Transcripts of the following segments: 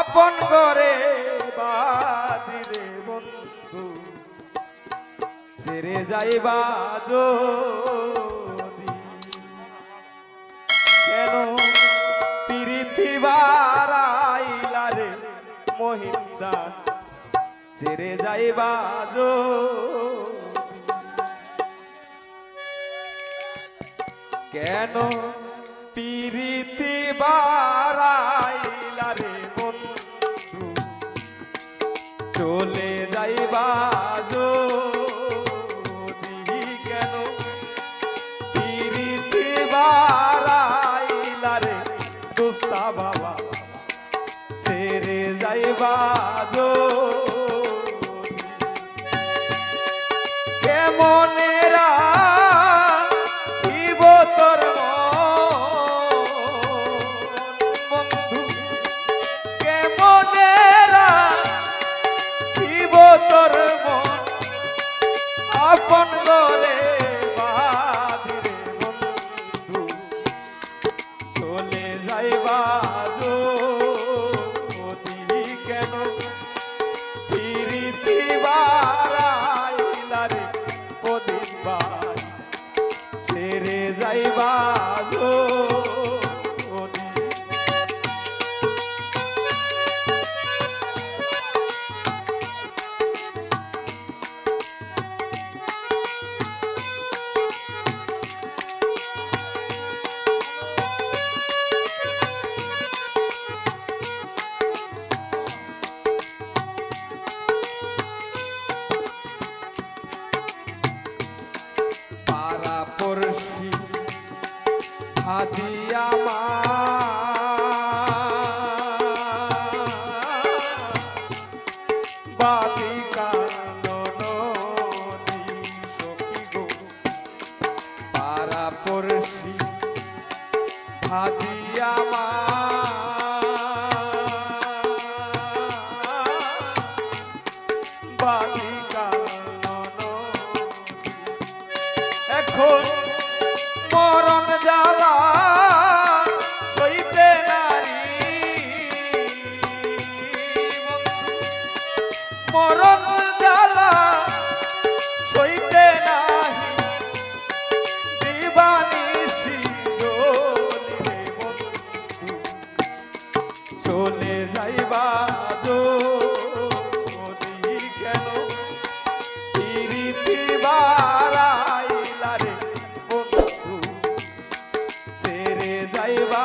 আপন করে বাদিরে বন্ধু ছেড়ে যাইবা যদি কেন প্রীতি বারাইলা রে মহিন চান ছেড়ে যাইবা কেন প্রীতি বারাইলা রে বন্ধু চলে যাইবা যদি কেন প্রীতি বারাইলা রে দোস্তা বাবা ছেড়ে যাইবা কেমনেরা আপন করে বাদিরে বন্ধু চলে যাইবা যদি কেন প্রীতি বারাইলা রে প্রদীপ ভাই ছেড়ে যাইবা পড়শি হাদিয়া মা বাদিকা ননদি সখী গো পারা পড়শি হাদিয়া মা বাদিকা এখন মরণ জ্বালা সইতে নারী মরণ জ্বালা সইতে নাহি দিবানিশি দোলিরে বন্ধু চলে যাইবা যদি কেন প্রীতি বারাইলা রে বন্ধু ছেড়ে যাইবা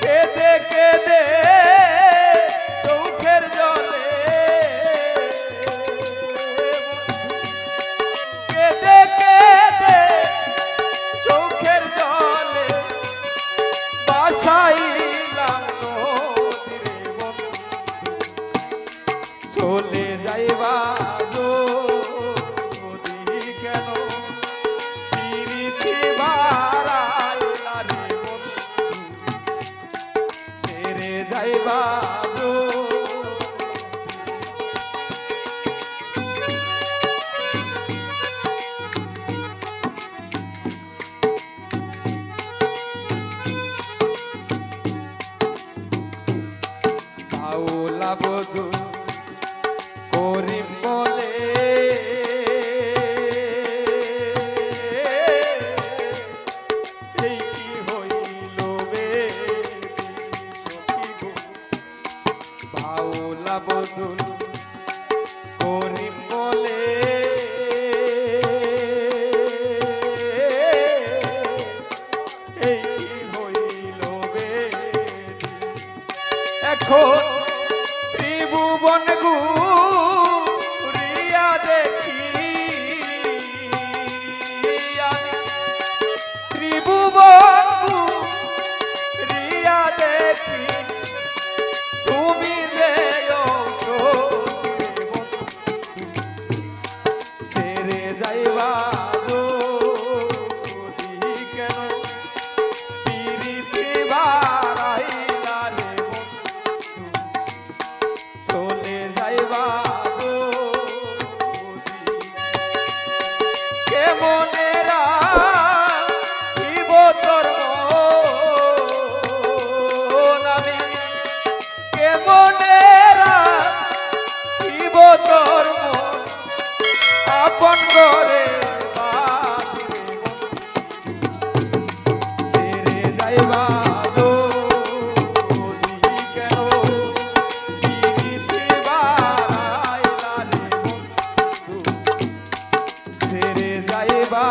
কেদে কেদে চোখের জলে কেদে কেদে চোখের জলে বাসাইলাম নদীরে বন্ধু চলে যাইবা যদি কেন প্রীতি বারাইলা রে ছেড়ে যাইবা বাউলা বধূ করিম বলে এই কি হইল বে সখী গো বাউলা বধূ করিম বলে এই হইল বেদি এখন ত্রিভুবন ঘুরিয়া দেখি আমি ত্রিভুবন ঘুরিয়া দেখি তুমি যে ছেড়ে যাইবা যদি কেন পিরিতি বাড়াইলা রে চলে যাইবা কেমনে রাখিব তোর মন আমি কেমনে রাখিব তোর মন আপন করে ছেড়ে যাইবা যদি কেন পিরিতি বাড়াইলা রে ছেড়ে যাইবা